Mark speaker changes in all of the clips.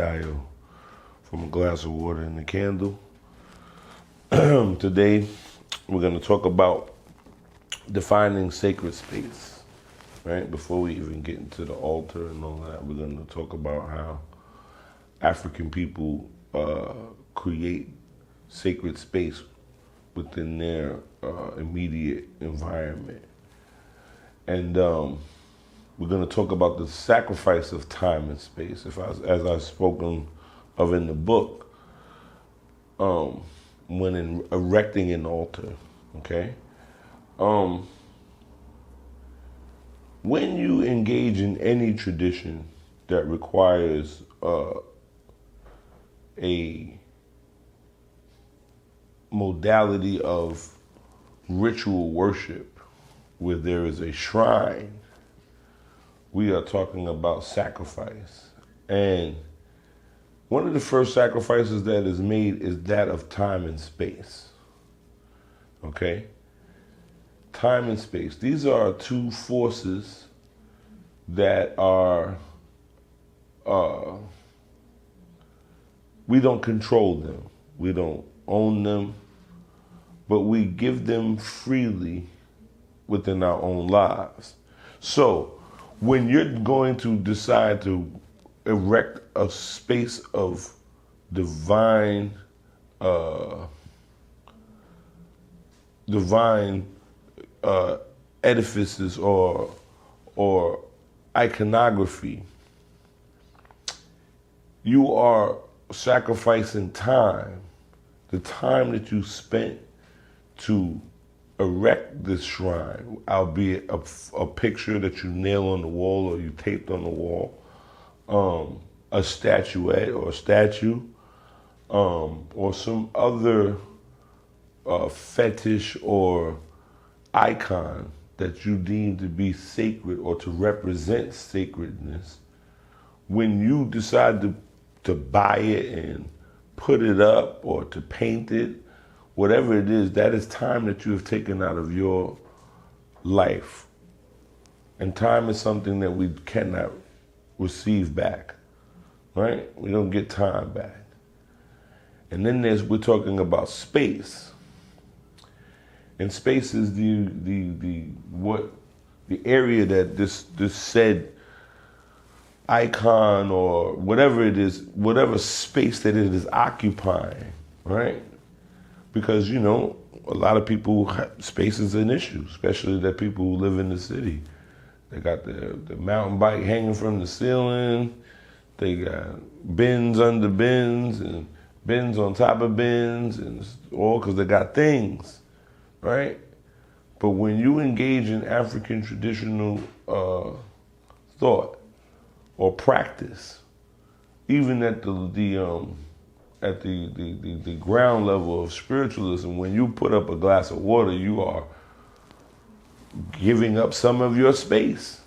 Speaker 1: dial from a glass of water and a candle. Today, we're going to talk about defining sacred space, right? Before we even get into the altar and all that, we're going to talk about how African people create sacred space within their immediate environment. And we're going to talk about the sacrifice of time and space, as I've spoken of in the book, when erecting an altar, okay? When you engage in any tradition that requires a modality of ritual worship where there is a shrine, we are talking about sacrifice. And one of the first sacrifices that is made is that of time and space. Okay? Time and space. These are two forces that are, we don't control them. We don't own them, but we give them freely within our own lives. So, when you're going to decide to erect a space of divine edifices or iconography, you are sacrificing time, the time that you spent to erect this shrine, albeit a picture that you nail on the wall or you taped on the wall, a statuette or a statue, or some other fetish or icon that you deem to be sacred or to represent sacredness. When you decide to buy it and put it up or to paint it, whatever it is, that is time that you have taken out of your life. And time is something that we cannot receive back, right? We don't get time back. And then we're talking about space. And space is the area that this said icon or whatever it is, whatever space that it is occupying, right? Because, a lot of people, space is an issue, especially the people who live in the city. They got the mountain bike hanging from the ceiling. They got bins under bins and bins on top of bins, and all because they got things, right? But when you engage in African traditional thought or practice, even at the ground level of spiritualism, when you put up a glass of water, you are giving up some of your space,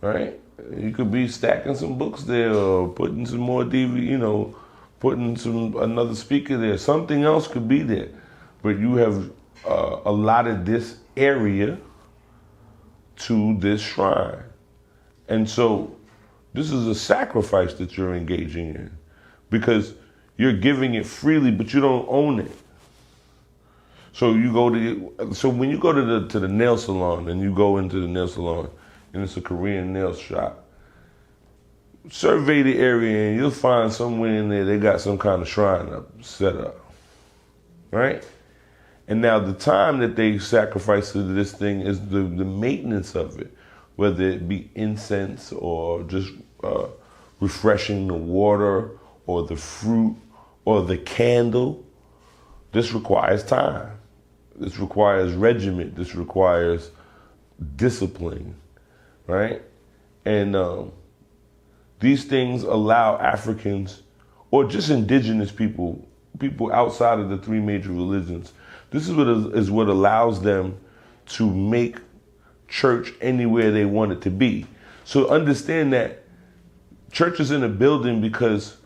Speaker 1: right? You could be stacking some books there or putting some more DVD, putting another speaker there. Something else could be there. But you have allotted this area to this shrine. And so this is a sacrifice that you're engaging in because you're giving it freely, but you don't own it. So when you go to the nail salon and you go into the nail salon and it's a Korean nail shop, survey the area and you'll find somewhere in there they got some kind of shrine set up, right? And now the time that they sacrifice to this thing is the maintenance of it, whether it be incense or just refreshing the water or the fruit or the candle. This requires time. This requires regiment. This requires discipline, right? And these things allow Africans, or just indigenous people outside of the three major religions, this is what allows them to make church anywhere they want it to be. So understand that church is in a building because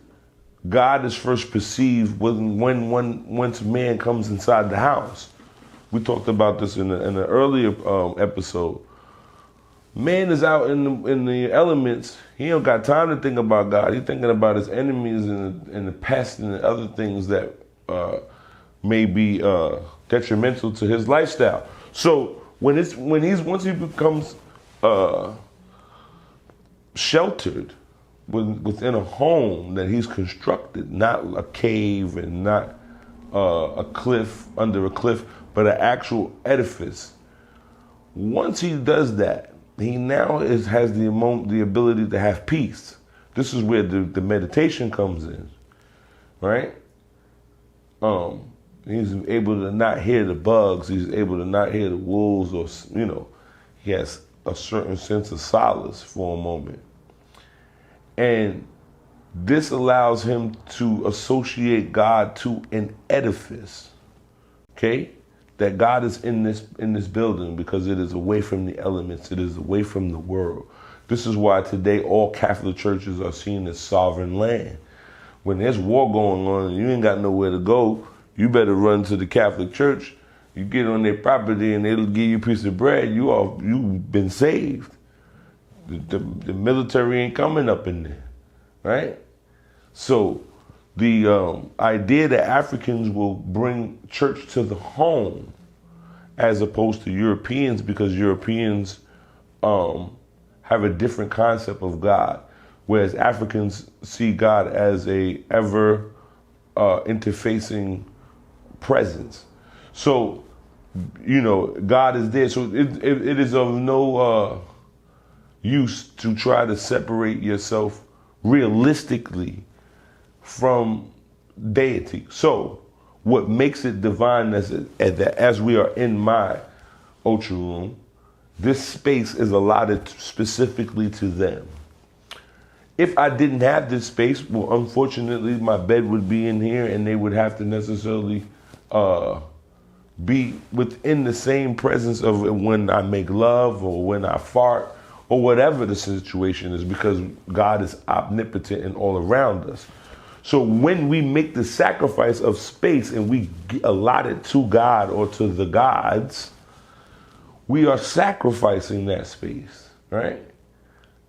Speaker 1: God is first perceived once man comes inside the house. We talked about this in an earlier episode. Man is out in the elements. He don't got time to think about God. He's thinking about his enemies and the pest and the other things that may be detrimental to his lifestyle. So once he becomes sheltered within a home that he's constructed, not a cave and not a cliff under a cliff, but an actual edifice. Once he does that, he now has the ability to have peace. This is where the meditation comes in, right? He's able to not hear the bugs. He's able to not hear the wolves, or he has a certain sense of solace for a moment. And this allows him to associate God to an edifice, okay? That God is in this building because it is away from the elements. It is away from the world. This is why today all Catholic churches are seen as sovereign land. When there's war going on and you ain't got nowhere to go, you better run to the Catholic Church. You get on their property and they'll give you a piece of bread. You've been saved. The military ain't coming up in there, right? So the idea that Africans will bring church to the home as opposed to Europeans, because Europeans have a different concept of God, whereas Africans see God as a ever interfacing presence. So, God is there. So it is of no use to try to separate yourself realistically from deity. So what makes it divine as we are in my ultra room, this space is allotted specifically to them. If I didn't have this space, well, unfortunately, my bed would be in here and they would have to necessarily be within the same presence of when I make love or when I fart or whatever the situation is, because God is omnipotent and all around us. So when we make the sacrifice of space and we allot it to God or to the gods, we are sacrificing that space, right?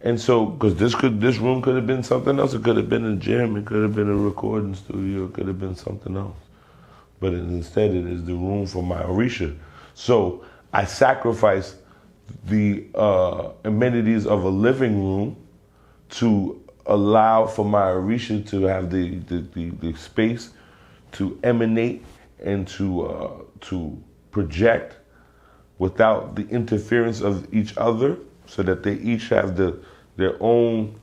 Speaker 1: And so, because this room could have been something else. It could have been a gym. It could have been a recording studio. It could have been something else. But instead, it is the room for my Orisha. So I sacrifice the amenities of a living room to allow for my Orisha to have the space to emanate and to project without the interference of each other, so that they each have their own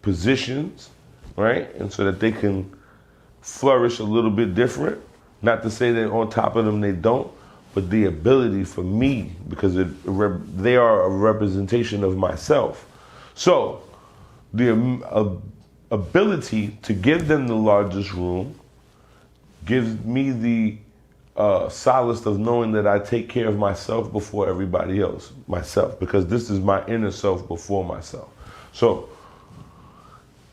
Speaker 1: positions, right? And so that they can flourish a little bit different. Not to say that on top of them they don't, but the ability for me, because they are a representation of myself. So the ability to give them the largest room gives me the solace of knowing that I take care of myself before everybody else, because this is my inner self before myself. So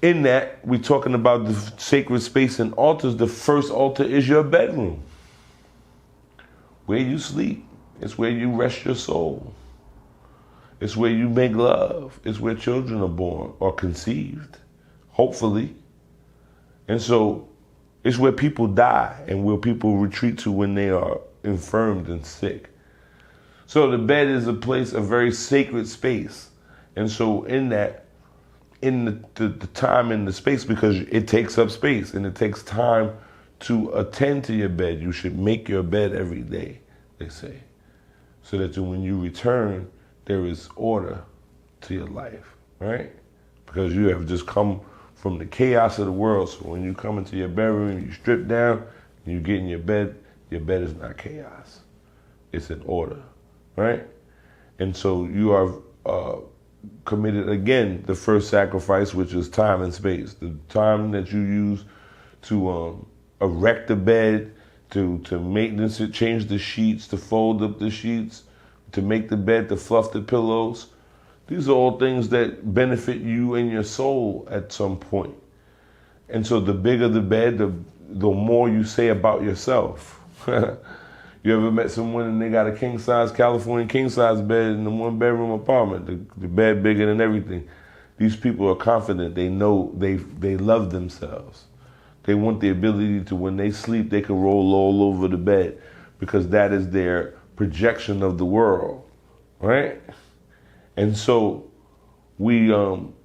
Speaker 1: in that, we're talking about the sacred space and altars. The first altar is your bedroom, where you sleep. It's where you rest your soul. It's where you make love. It's where children are born or conceived, hopefully. And so it's where people die and where people retreat to when they are infirmed and sick. So the bed is a very sacred space. And so in that, in the time and the space, because it takes up space and it takes time to attend to your bed. You should make your bed every day, they say, so that when you return, there is order to your life, right? Because you have just come from the chaos of the world. So when you come into your bedroom, you strip down, and you get in your bed is not chaos. It's an order, right? And so you are committed, again, the first sacrifice, which is time and space. The time that you use to erect the bed, to maintenance it, change the sheets, to fold up the sheets, to make the bed, to fluff the pillows. These are all things that benefit you and your soul at some point. And so the bigger the bed, the more you say about yourself. You ever met someone and they got a king-size, California king-size bed in a one-bedroom apartment, the bed bigger than everything? These people are confident. They know they love themselves. They want the ability to, when they sleep, they can roll all over the bed because that is their projection of the world, right? And so we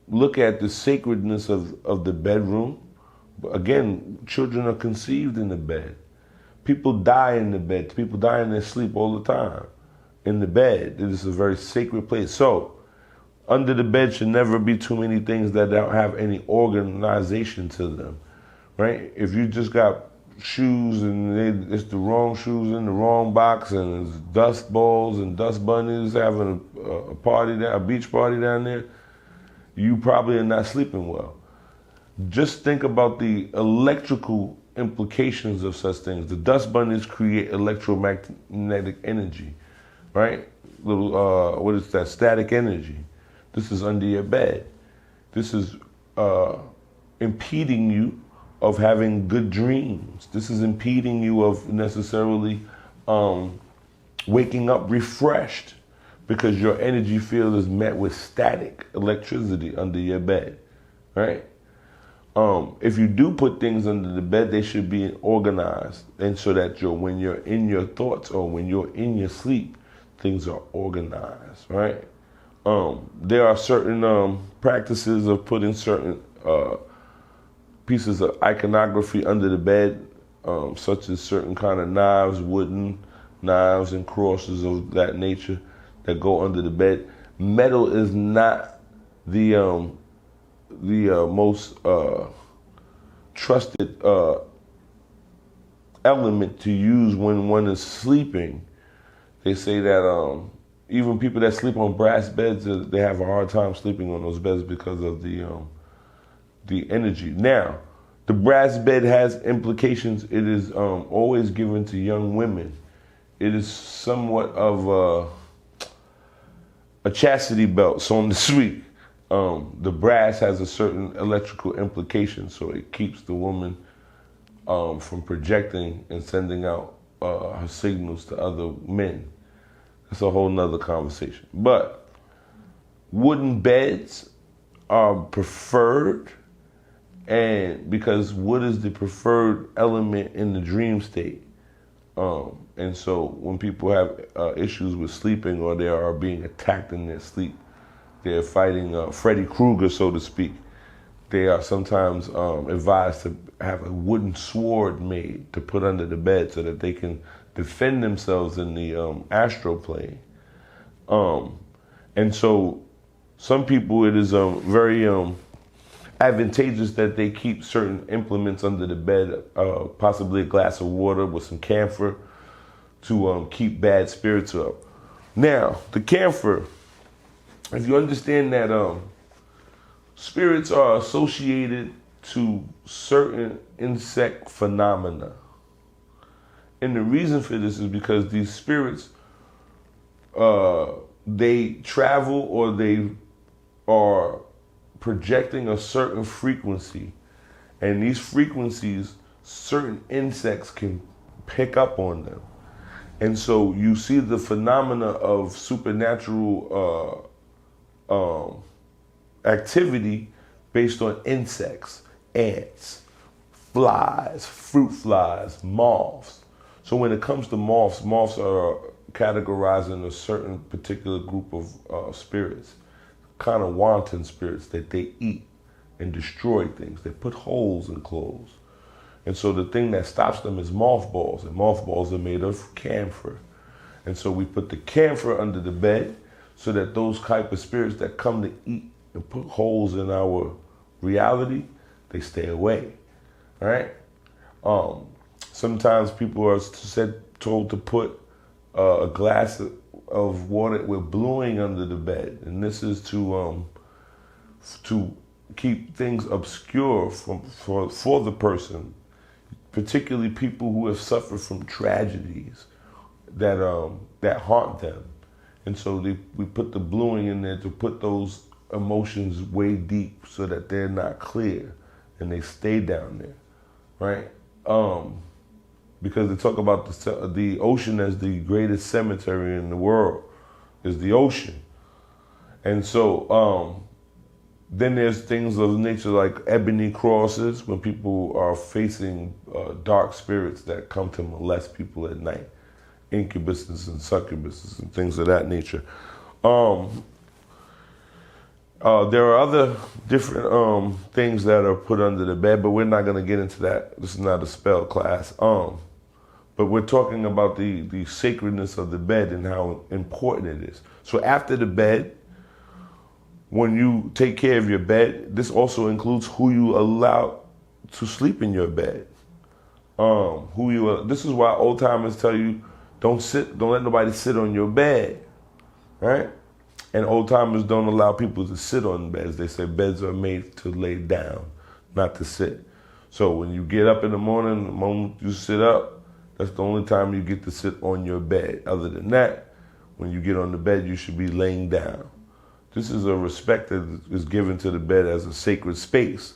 Speaker 1: look at the sacredness of the bedroom. Again, children are conceived in the bed. People die in the bed. People die in their sleep all the time. In the bed, it is a very sacred place. So, under the bed should never be too many things that don't have any organization to them, right? If you just got shoes and it's the wrong shoes in the wrong box and it's dust balls and dust bunnies having a party, a beach party down there, you probably are not sleeping well. Just think about the electrical implications of such things. The dust bunnies create electromagnetic energy, right? Little, what is that? Static energy. This is under your bed. This is impeding you of having good dreams. This is impeding you of necessarily waking up refreshed because your energy field is met with static electricity under your bed, right? If you do put things under the bed, they should be organized, and so that when you're in your thoughts or when you're in your sleep, things are organized, right? There are certain practices of putting certain pieces of iconography under the bed, such as certain kind of knives, wooden knives and crosses of that nature that go under the bed. Metal is not the most trusted element to use when one is sleeping. They say that even people that sleep on brass beds, they have a hard time sleeping on those beds because of the energy. Now, the brass bed has implications. It is always given to young women. It is somewhat of a chastity belt, so to speak. The brass has a certain electrical implication, so it keeps the woman from projecting and sending out her signals to other men. That's a whole nother conversation. But wooden beds are preferred, and because wood is the preferred element in the dream state. And so when people have issues with sleeping or they are being attacked in their sleep, they're fighting Freddy Krueger, so to speak, they are sometimes advised to have a wooden sword made to put under the bed so that they can defend themselves in the astral plane. And so some people, it is very advantageous that they keep certain implements under the bed, possibly a glass of water with some camphor to keep bad spirits up. Now, the camphor, if you understand that spirits are associated to certain insect phenomena. And the reason for this is because these spirits, they travel or they are projecting a certain frequency. And these frequencies, certain insects can pick up on them. And so you see the phenomena of supernatural activity based on insects, ants, flies, fruit flies, moths. So when it comes to moths, moths are categorized in a certain particular group of spirits, kind of wanton spirits that they eat and destroy things. They put holes in clothes. And so the thing that stops them is mothballs, and mothballs are made of camphor. And so we put the camphor under the bed so that those type of spirits that come to eat and put holes in our reality, they stay away, all right? Sometimes people are told to put a glass of water with bluing under the bed, and this is to keep things obscure for the person, particularly people who have suffered from tragedies that haunt them. And so we put the bluing in there to put those emotions way deep so that they're not clear and they stay down there, right? because they talk about the ocean as the greatest cemetery in the world, is the ocean. And so then there's things of nature like ebony crosses, when people are facing dark spirits that come to molest people at night, incubuses and succubuses and things of that nature. There are other different things that are put under the bed, but we're not going to get into that. This is not a spell class. But we're talking about the sacredness of the bed and how important it is. So after the bed, when you take care of your bed, this also includes who you allow to sleep in your bed. This is why old timers tell you, don't let nobody sit on your bed, right? And old timers don't allow people to sit on beds. They say beds are made to lay down, not to sit. So when you get up in the morning, the moment you sit up, that's the only time you get to sit on your bed. Other than that, when you get on the bed, you should be laying down. This is a respect that is given to the bed as a sacred space.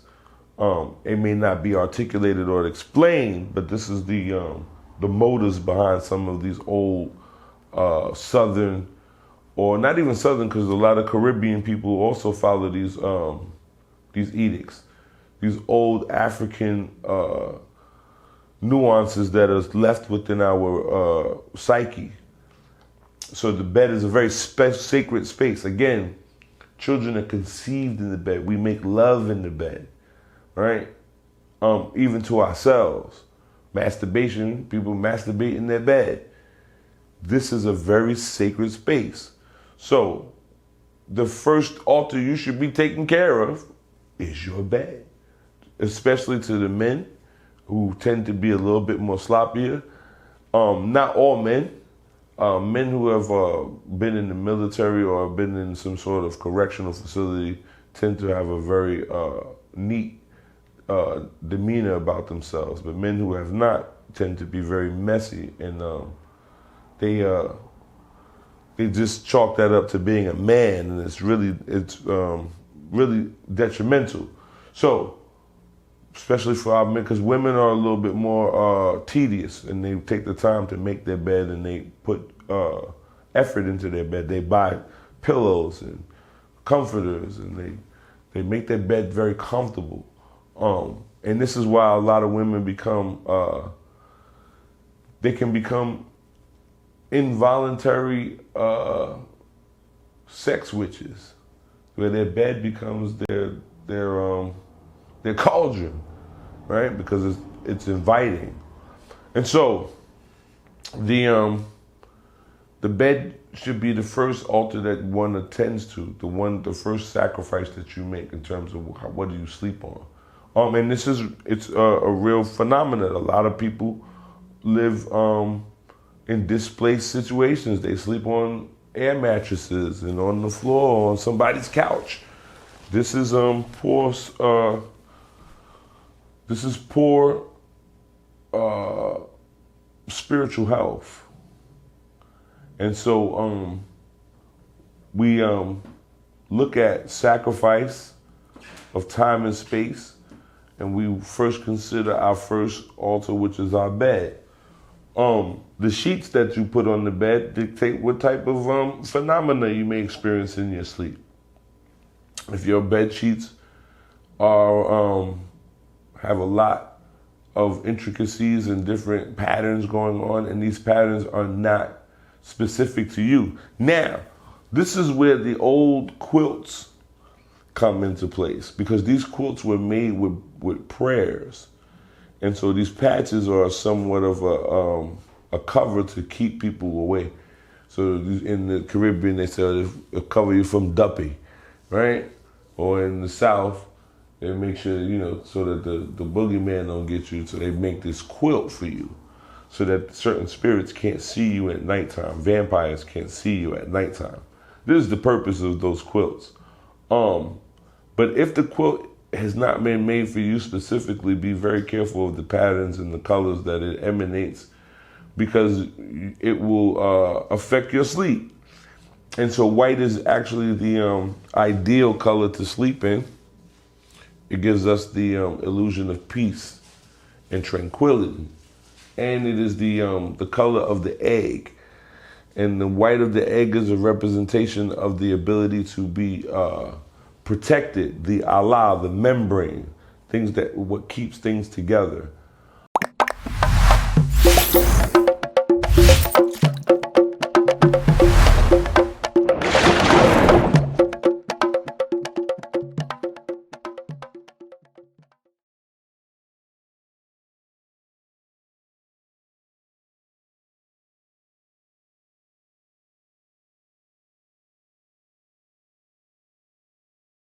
Speaker 1: It may not be articulated or explained, but this is the motives behind some of these old Southern, or not even Southern, because a lot of Caribbean people also follow these edicts, these old African nuances that are left within our psyche. So the bed is a very sacred space. Again, children are conceived in the bed. We make love in the bed, right? Even to ourselves. Masturbation, people masturbate in their bed. This is a very sacred space. So the first altar you should be taking care of is your bed, especially to the men who tend to be a little bit more sloppier. Not all men. Men who have been in the military or been in some sort of correctional facility tend to have a very neat demeanor about themselves. But men who have not tend to be very messy, and they just chalk that up to being a man, and it's really detrimental. So, especially for our men, because women are a little bit more tedious, and they take the time to make their bed, and they put effort into their bed. They buy pillows and comforters, and they make their bed very comfortable. And this is why a lot of women they can become involuntary sex witches, where their bed becomes their cauldron, right? Because it's inviting. And so the bed should be the first altar that one attends to, the first sacrifice that you make in terms of what do you sleep on. And it's a real phenomenon. A lot of people live in displaced situations. They sleep on air mattresses and on the floor or on somebody's couch. This is poor spiritual health. And so we look at sacrifice of time and space, and we first consider our first altar, which is our bed. The sheets that you put on the bed dictate what type of phenomena you may experience in your sleep. If your bed sheets are have a lot of intricacies and different patterns going on, and these patterns are not specific to you. Now, this is where the old quilts come into place, because these quilts were made with prayers. And so these patches are somewhat of a cover to keep people away. So in the Caribbean, they say it'll cover you from duppy, right? Or in the South, they make sure, so that the boogeyman don't get you. So they make this quilt for you, so that certain spirits can't see you at nighttime. Vampires can't see you at nighttime. This is the purpose of those quilts. But if the quilt has not been made for you specifically, be very careful of the patterns and the colors that it emanates, because it will affect your sleep. And so white is actually the ideal color to sleep in. It gives us the illusion of peace and tranquility. and it is the color of the egg. And the white of the egg is a representation of the ability to be protected, the Allah, the membrane, things that what keeps things together.